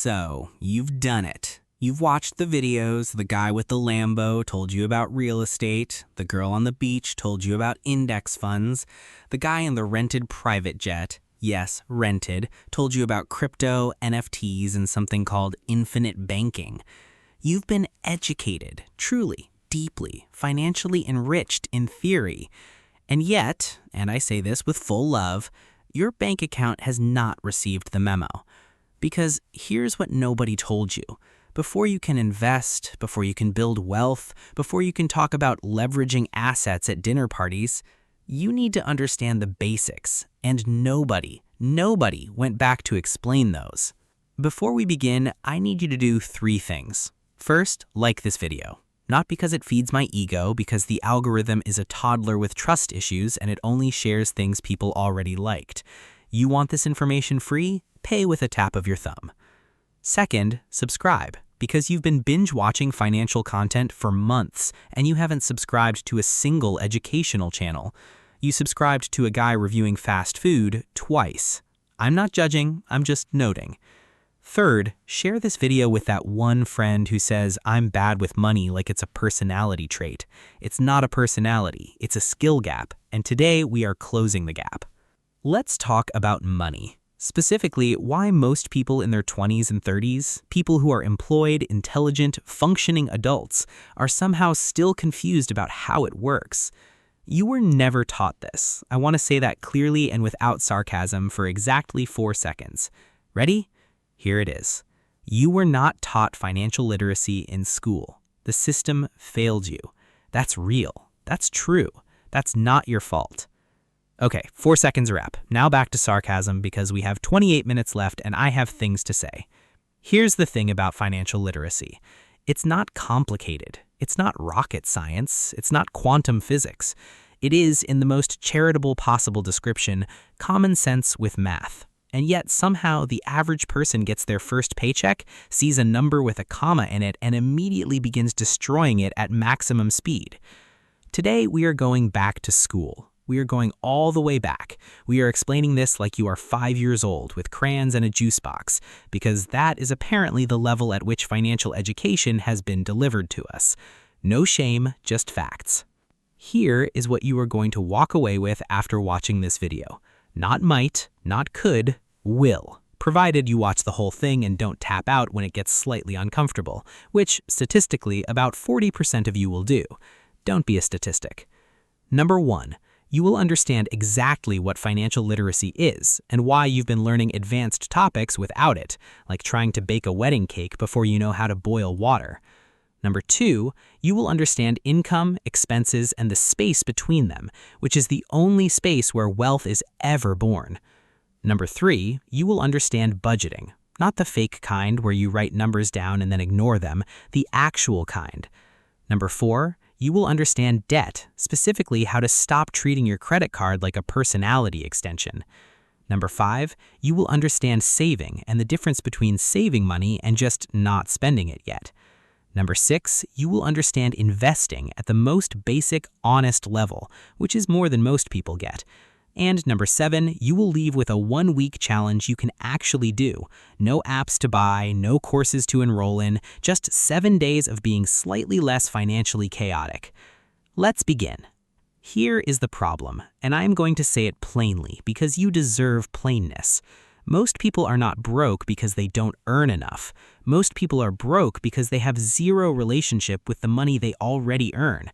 So, you've done it. You've watched the videos, the guy with the Lambo told you about real estate, the girl on the beach told you about index funds, the guy in the rented private jet, yes, rented, told you about crypto, NFTs, and something called infinite banking. You've been educated, truly, deeply, financially enriched in theory. And yet, and I say this with full love, your bank account has not received the memo. Because here's what nobody told you. Before you can invest, before you can build wealth, before you can talk about leveraging assets at dinner parties, you need to understand the basics, and nobody went back to explain those. Before we begin, I need you to do 3 things. First, like this video. Not because it feeds my ego, because the algorithm is a toddler with trust issues and it only shares things people already liked. You want this information free? Pay with a tap of your thumb. Second, subscribe, because you've been binge-watching financial content for months and you haven't subscribed to a single educational channel. You subscribed to a guy reviewing fast food twice. I'm not judging, I'm just noting. Third, share this video with that one friend who says, "I'm bad with money," like it's a personality trait. It's not a personality, it's a skill gap, and today we are closing the gap. Let's talk about money. Specifically, why most people in their 20s and 30s, people who are employed, intelligent, functioning adults, are somehow still confused about how it works. You were never taught this. I want to say that clearly and without sarcasm for exactly 4 seconds. Ready? Here it is. You were not taught financial literacy in school. The system failed you. That's real. That's true. That's not your fault. Okay, 4 seconds are up. Now back to sarcasm because we have 28 minutes left and I have things to say. Here's the thing about financial literacy. It's not complicated. It's not rocket science. It's not quantum physics. It is, in the most charitable possible description, common sense with math. And yet somehow the average person gets their first paycheck, sees a number with a comma in it, and immediately begins destroying it at maximum speed. Today we are going back to school. We are going all the way back. We are explaining this like you are 5 years old with crayons and a juice box, because that is apparently the level at which financial education has been delivered to us. No shame, just facts. Here is what you are going to walk away with after watching this video. Not might, not could, will. Provided you watch the whole thing and don't tap out when it gets slightly uncomfortable, which statistically about 40% of you will do. Don't be a statistic. Number 1. You will understand exactly what financial literacy is and why you've been learning advanced topics without it, like trying to bake a wedding cake before you know how to boil water. Number 2, you will understand income, expenses, and the space between them, which is the only space where wealth is ever born. Number 3, you will understand budgeting, not the fake kind where you write numbers down and then ignore them, the actual kind. Number 4, you will understand debt, specifically how to stop treating your credit card like a personality extension. Number 5, you will understand saving and the difference between saving money and just not spending it yet. Number 6, you will understand investing at the most basic, honest level, which is more than most people get. And number 7, you will leave with a 1-week challenge you can actually do. No apps to buy, no courses to enroll in, just 7 days of being slightly less financially chaotic. Let's begin. Here is the problem, and I'm going to say it plainly because you deserve plainness. Most people are not broke because they don't earn enough. Most people are broke because they have zero relationship with the money they already earn.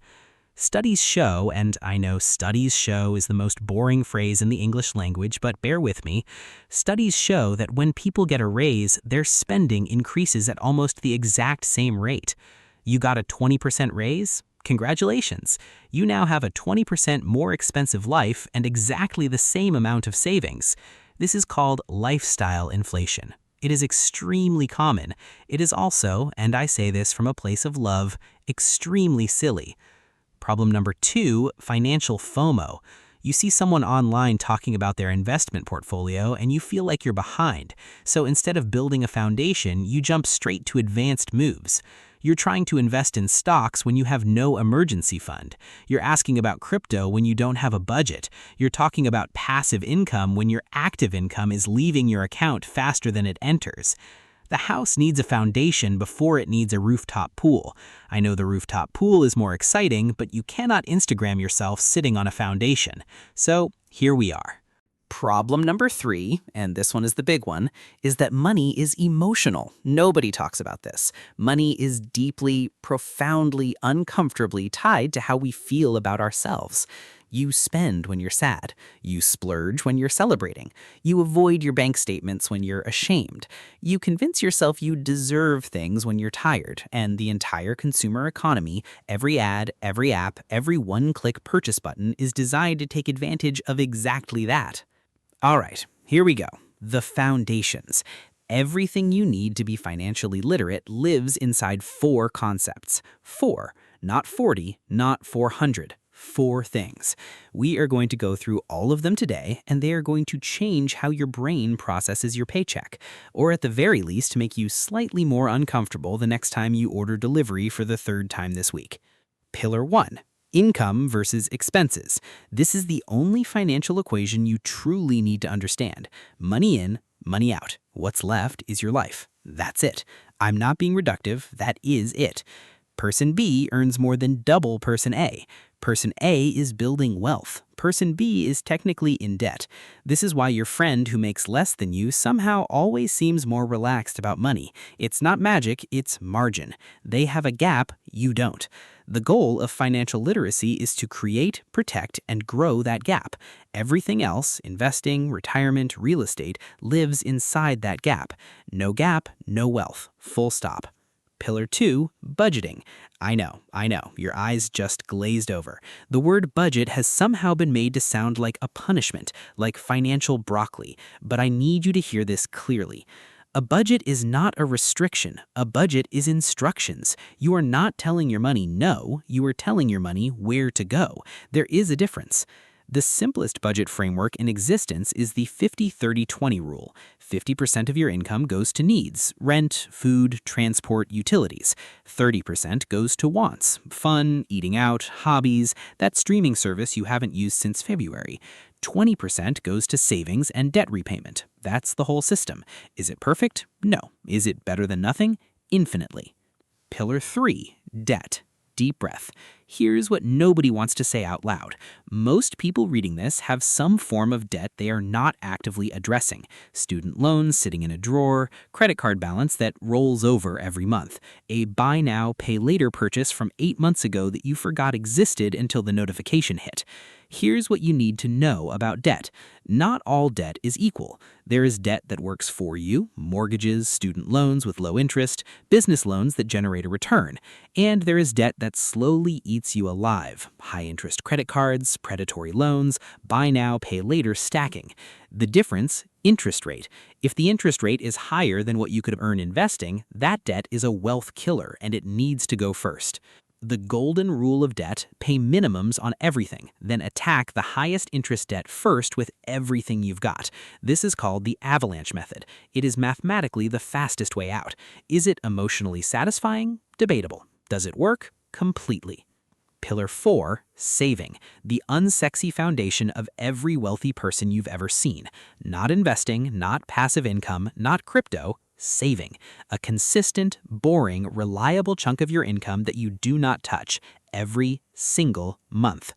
Studies show, and I know studies show is the most boring phrase in the English language, but bear with me. Studies show that when people get a raise, their spending increases at almost the exact same rate. You got a 20% raise? Congratulations. You now have a 20% more expensive life and exactly the same amount of savings. This is called lifestyle inflation. It is extremely common. It is also, and I say this from a place of love, extremely silly. Problem number 2, financial FOMO. You see someone online talking about their investment portfolio and you feel like you're behind. So instead of building a foundation, you jump straight to advanced moves. You're trying to invest in stocks when you have no emergency fund. You're asking about crypto when you don't have a budget. You're talking about passive income when your active income is leaving your account faster than it enters. The house needs a foundation before it needs a rooftop pool. I know the rooftop pool is more exciting, but you cannot Instagram yourself sitting on a foundation. So here we are. Problem number 3, and this one is the big one, is that money is emotional. Nobody talks about this. Money is deeply, profoundly, uncomfortably tied to how we feel about ourselves. You spend when you're sad. You splurge when you're celebrating. You avoid your bank statements when you're ashamed. You convince yourself you deserve things when you're tired. And the entire consumer economy, every ad, every app, every one-click purchase button is designed to take advantage of exactly that. All right, here we go. The foundations. Everything you need to be financially literate lives inside 4 concepts. 4, not 40, not 400. 4 things. We are going to go through all of them today, and they are going to change how your brain processes your paycheck, or at the very least make you slightly more uncomfortable the next time you order delivery for the 3rd time this week. Pillar 1. Income versus expenses. This is the only financial equation you truly need to understand. Money in, money out. What's left is your life. That's it. I'm not being reductive. That is it. Person B earns more than double person A. Person A is building wealth. Person B is technically in debt. This is why your friend who makes less than you somehow always seems more relaxed about money. It's not magic, it's margin. They have a gap, you don't. The goal of financial literacy is to create, protect, and grow that gap. Everything else, investing, retirement, real estate, lives inside that gap. No gap, no wealth. Full stop. Pillar 2, budgeting. I know, your eyes just glazed over. The word budget has somehow been made to sound like a punishment, like financial broccoli, but I need you to hear this clearly. A budget is not a restriction. A budget is instructions. You are not telling your money no, you are telling your money where to go. There is a difference. The simplest budget framework in existence is the 50-30-20 rule. 50% of your income goes to needs, rent, food, transport, utilities. 30% goes to wants, fun, eating out, hobbies, that streaming service you haven't used since February. 20% goes to savings and debt repayment. That's the whole system. Is it perfect? No. Is it better than nothing? Infinitely. Pillar 3, debt. Deep breath. Here's what nobody wants to say out loud. Most people reading this have some form of debt they are not actively addressing. Student loans sitting in a drawer, credit card balance that rolls over every month, a buy now, pay later purchase from 8 months ago that you forgot existed until the notification hit. Here's what you need to know about debt. Not all debt is equal. There is debt that works for you, mortgages, student loans with low interest, business loans that generate a return. And there is debt that slowly eats you alive. High-interest credit cards, predatory loans, buy now, pay later stacking. The difference, interest rate. If the interest rate is higher than what you could earn investing, that debt is a wealth killer and it needs to go first. The golden rule of debt, pay minimums on everything, then attack the highest interest debt first with everything you've got. This is called the Avalanche method. It is mathematically the fastest way out. Is it emotionally satisfying? Debatable. Does it work? Completely. Pillar 4, saving. The unsexy foundation of every wealthy person you've ever seen. Not investing, not passive income, not crypto. Saving. A consistent, boring, reliable chunk of your income that you do not touch every single month.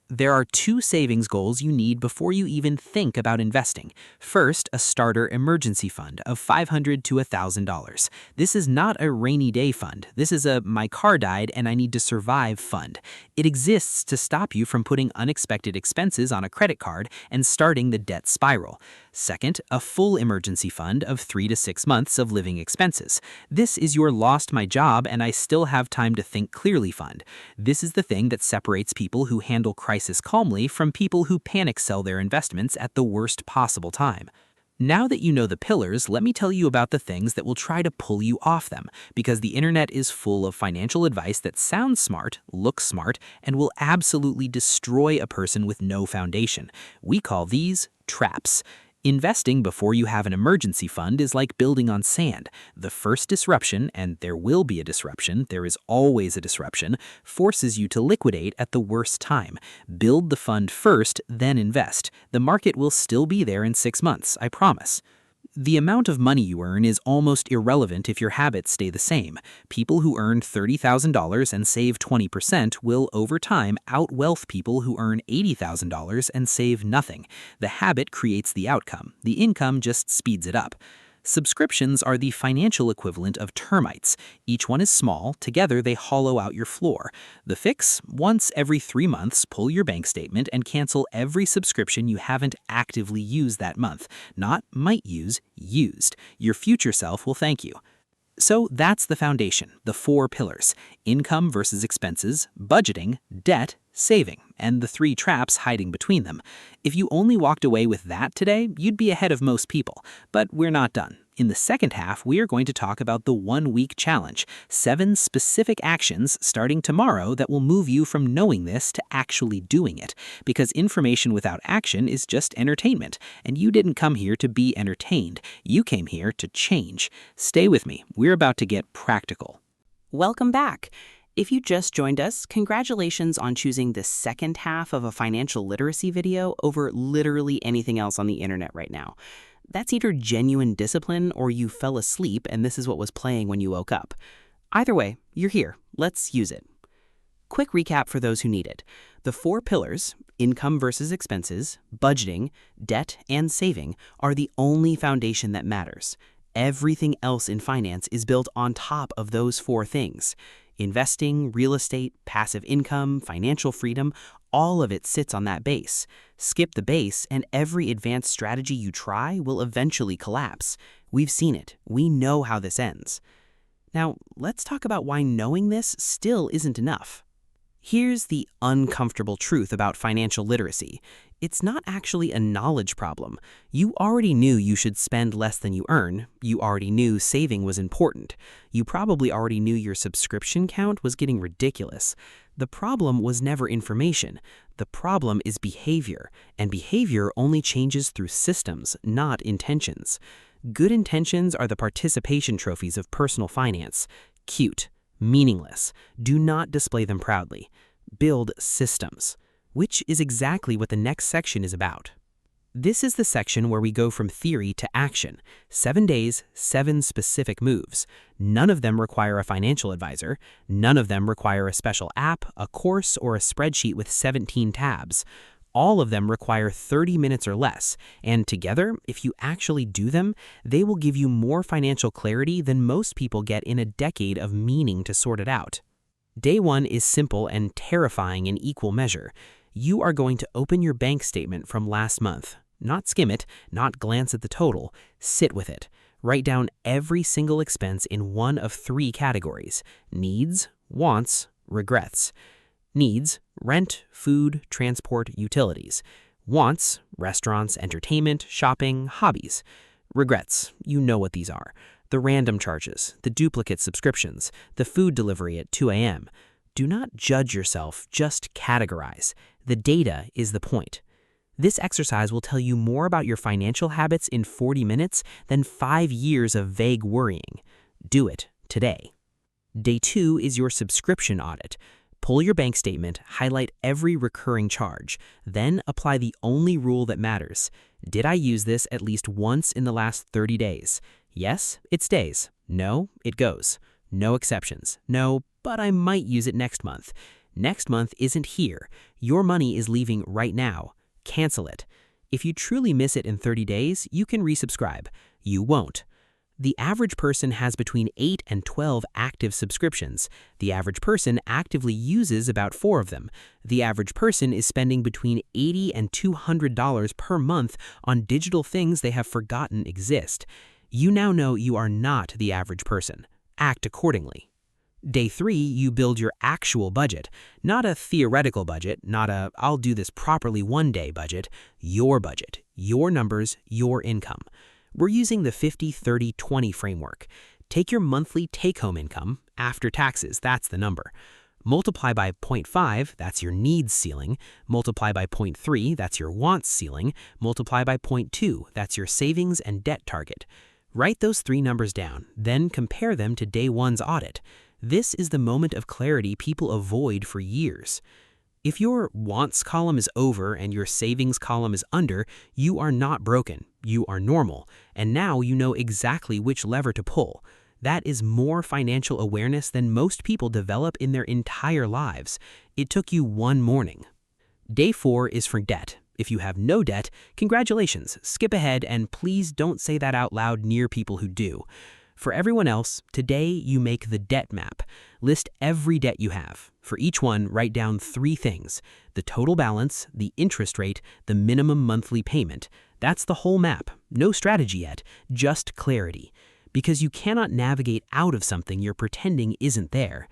There are 2 savings goals you need before you even think about investing. First, a starter emergency fund of $500 to $1,000. This is not a rainy day fund. This is a my car died and I need to survive fund. It exists to stop you from putting unexpected expenses on a credit card and starting the debt spiral. Second, a full emergency fund of 3 to 6 months of living expenses. This is your lost my job and I still have time to think clearly fund. This is the thing that separates people who handle crisis calmly from people who panic sell their investments at the worst possible time. Now that you know the pillars, let me tell you about the things that will try to pull you off them, because the internet is full of financial advice that sounds smart, looks smart, and will absolutely destroy a person with no foundation. We call these traps. Investing before you have an emergency fund is like building on sand. The first disruption, and there will be a disruption, there is always a disruption, forces you to liquidate at the worst time. Build the fund first, then invest. The market will still be there in 6 months, I promise. The amount of money you earn is almost irrelevant if your habits stay the same. People who earn $30,000 and save 20% will, over time, outwealth people who earn $80,000 and save nothing. The habit creates the outcome. The income just speeds it up. Subscriptions are the financial equivalent of termites. Each one is small. Together, they hollow out your floor. The fix? Once every 3 months, pull your bank statement and cancel every subscription you haven't actively used that month. Not might use, used. Your future self will thank you. So that's the foundation, the 4 pillars: income versus expenses, budgeting, debt, saving, and the 3 traps hiding between them. If you only walked away with that today, you'd be ahead of most people. But we're not done. In the second half, we are going to talk about the 1-week challenge, 7 specific actions starting tomorrow that will move you from knowing this to actually doing it. Because information without action is just entertainment, and you didn't come here to be entertained. You came here to change. Stay with me. We're about to get practical. Welcome back. If you just joined us, congratulations on choosing the second half of a financial literacy video over literally anything else on the internet right now. That's either genuine discipline or you fell asleep and this is what was playing when you woke up. Either way, you're here. Let's use it. Quick recap for those who need it. The 4 pillars, income versus expenses, budgeting, debt, and saving, are the only foundation that matters. Everything else in finance is built on top of those 4 things. Investing, real estate, passive income, financial freedom, all of it sits on that base. Skip the base, and every advanced strategy you try will eventually collapse. We've seen it. We know how this ends. Now, let's talk about why knowing this still isn't enough. Here's the uncomfortable truth about financial literacy. It's not actually a knowledge problem. You already knew you should spend less than you earn. You already knew saving was important. You probably already knew your subscription count was getting ridiculous. The problem was never information. The problem is behavior, and behavior only changes through systems, not intentions. Good intentions are the participation trophies of personal finance. Cute, meaningless. Do not display them proudly. Build systems, which is exactly what the next section is about. This is the section where we go from theory to action. 7 days, 7 specific moves. None of them require a financial advisor. None of them require a special app, a course, or a spreadsheet with 17 tabs. All of them require 30 minutes or less, and together, if you actually do them, they will give you more financial clarity than most people get in a decade of meaning to sort it out. Day 1 is simple and terrifying in equal measure. You are going to open your bank statement from last month. Not skim it, not glance at the total. Sit with it. Write down every single expense in one of 3 categories: needs, wants, regrets. Needs: rent, food, transport, utilities. Wants: restaurants, entertainment, shopping, hobbies. Regrets: you know what these are. The random charges, the duplicate subscriptions, the food delivery at 2 a.m. Do not judge yourself, just categorize. The data is the point. This exercise will tell you more about your financial habits in 40 minutes than 5 years of vague worrying. Do it today. Day 2 is your subscription audit. Pull your bank statement, highlight every recurring charge, then apply the only rule that matters. Did I use this at least once in the last 30 days? Yes, it stays. No, it goes. No exceptions. No, but I might use it next month. Next month isn't here. Your money is leaving right now. Cancel it. If you truly miss it in 30 days, you can resubscribe. You won't. The average person has between 8 and 12 active subscriptions. The average person actively uses about 4 of them. The average person is spending between $80 and $200 per month on digital things they have forgotten exist. You now know you are not the average person. Act accordingly. Day 3, you build your actual budget. Not a theoretical budget, not a "I'll do this properly one day" budget. Your budget, your numbers, your income. We're using the 50-30-20 framework. Take your monthly take-home income, after taxes, that's the number. Multiply by 0.5, that's your needs ceiling. Multiply by 0.3, that's your wants ceiling. Multiply by 0.2, that's your savings and debt target. Write those 3 numbers down, then compare them to day 1's audit. This is the moment of clarity people avoid for years. If your wants column is over and your savings column is under, you are not broken. You are normal, and now you know exactly which lever to pull. That is more financial awareness than most people develop in their entire lives. It took you one morning. Day 4 is for debt. If you have no debt, congratulations, skip ahead, and please don't say that out loud near people who do. For everyone else, today you make the debt map. List every debt you have. For each one, write down 3 things: the total balance, the interest rate, the minimum monthly payment. That's the whole map. No strategy yet, just clarity. Because you cannot navigate out of something you're pretending isn't there.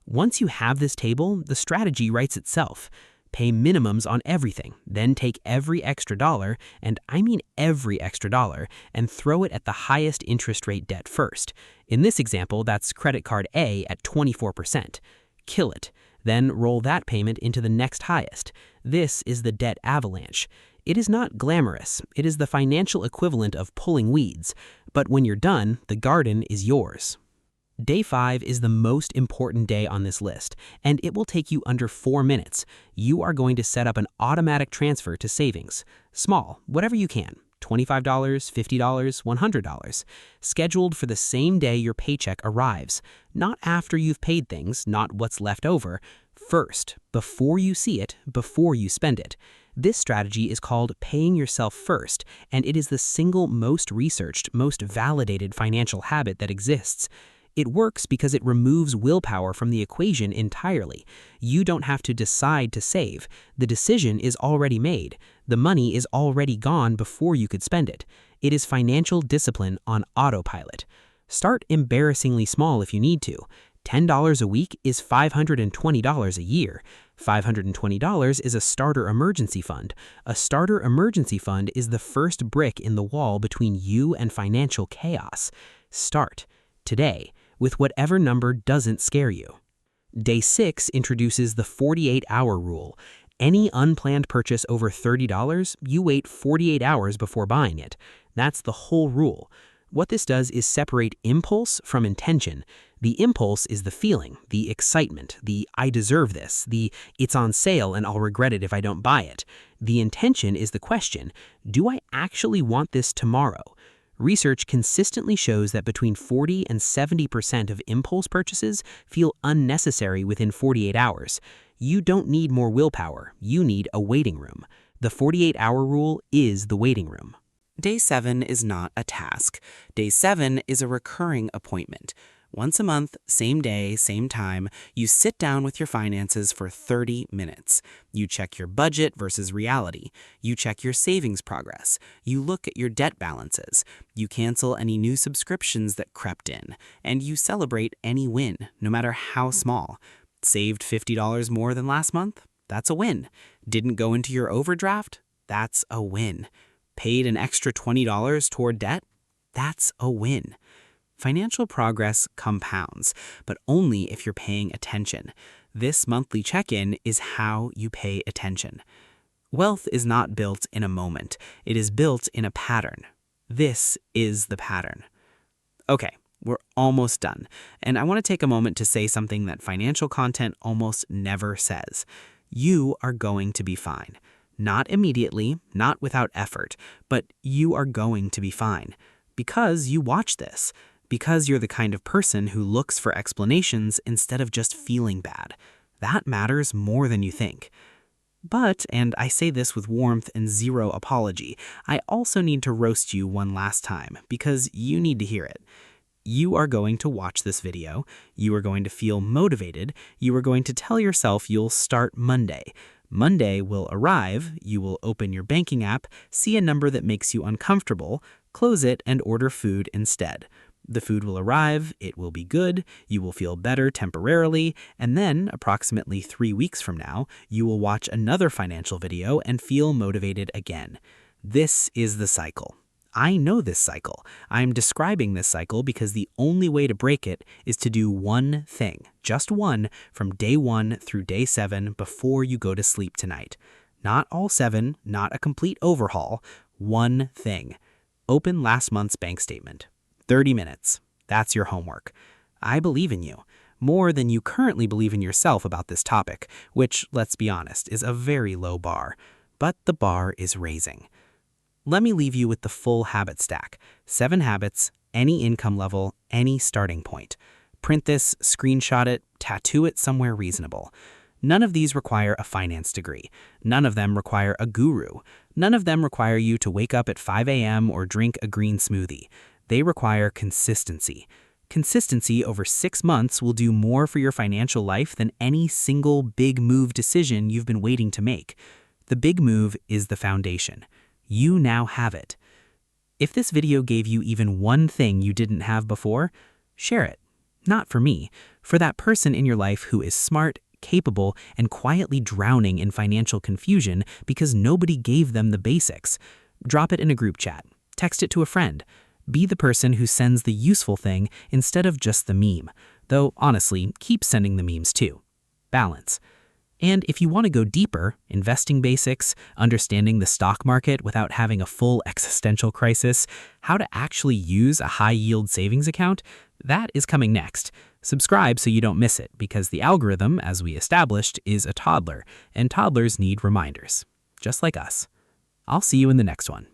Once you have this table, the strategy writes itself. Pay minimums on everything, then take every extra dollar, and I mean every extra dollar, and throw it at the highest interest rate debt first. In this example, that's credit card A at 24%. Kill it. Then roll that payment into the next highest. This is the debt avalanche. It is not glamorous. It is the financial equivalent of pulling weeds. But when you're done, the garden is yours. Day 5 is the most important day on this list, and it will take you under 4 minutes. You are going to set up an automatic transfer to savings. Small, whatever you can. $25, $50, $100. Scheduled for the same day your paycheck arrives. Not after you've paid things, not what's left over. First, before you see it, before you spend it. This strategy is called paying yourself first, and it is the single most researched, most validated financial habit that exists. It works because it removes willpower from the equation entirely. You don't have to decide to save. The decision is already made. The money is already gone before you could spend it. It is financial discipline on autopilot. Start embarrassingly small if you need to. $10 a week is $520 a year. $520 is a starter emergency fund. A starter emergency fund is the first brick in the wall between you and financial chaos. Start today with whatever number doesn't scare you. Day 6 introduces the 48-hour rule. Any unplanned purchase over $30, you wait 48 hours before buying it. That's the whole rule. What this does is separate impulse from intention. The impulse is the feeling, the excitement, the I deserve this, the it's on sale and I'll regret it if I don't buy it. The intention is the question, do I actually want this tomorrow? Research consistently shows that between 40 and 70% of impulse purchases feel unnecessary within 48 hours. You don't need more willpower, you need a waiting room. The 48-hour rule is the waiting room. Day 7 is not a task. Day 7 is a recurring appointment. Once a month, same day, same time, you sit down with your finances for 30 minutes. You check your budget versus reality. You check your savings progress. You look at your debt balances. You cancel any new subscriptions that crept in. And you celebrate any win, no matter how small. Saved $50 more than last month? That's a win. Didn't go into your overdraft? That's a win. Paid an extra $20 toward debt? That's a win. Financial progress compounds, but only if you're paying attention. This monthly check-in is how you pay attention. Wealth is not built in a moment. It is built in a pattern. This is the pattern. Okay, we're almost done, and I want to take a moment to say something that financial content almost never says. You are going to be fine. Not immediately, not without effort, but you are going to be fine. Because you watch this. Because you're the kind of person who looks for explanations instead of just feeling bad. That matters more than you think. But, and I say this with warmth and zero apology, I also need to roast you one last time because you need to hear it. You are going to watch this video, you are going to feel motivated, you are going to tell yourself you'll start Monday. Monday will arrive, you will open your banking app, see a number that makes you uncomfortable, close it, and order food instead. The food will arrive, it will be good, you will feel better temporarily, and then, approximately 3 weeks from now, you will watch another financial video and feel motivated again. This is the cycle. I know this cycle. I'm describing this cycle because the only way to break it is to do one thing, just one, from day 1 through day 7 before you go to sleep tonight. Not all 7, not a complete overhaul, one thing. Open last month's bank statement. 30 minutes. That's your homework. I believe in you, more than you currently believe in yourself about this topic, which, let's be honest, is a very low bar. But the bar is raising. Let me leave you with the full habit stack. 7 habits, any income level, any starting point. Print this, screenshot it, tattoo it somewhere reasonable. None of these require a finance degree. None of them require a guru. None of them require you to wake up at 5 a.m. or drink a green smoothie. They require consistency. Consistency over 6 months will do more for your financial life than any single big move decision you've been waiting to make. The big move is the foundation. You now have it. If this video gave you even one thing you didn't have before, share it. Not for me, for that person in your life who is smart, capable, and quietly drowning in financial confusion because nobody gave them the basics. Drop it in a group chat. Text it to a friend. Be the person who sends the useful thing instead of just the meme. Though, honestly, keep sending the memes too. Balance. And if you want to go deeper, investing basics, understanding the stock market without having a full existential crisis, how to actually use a high-yield savings account, that is coming next. Subscribe so you don't miss it, because the algorithm, as we established, is a toddler, and toddlers need reminders. Just like us. I'll see you in the next one.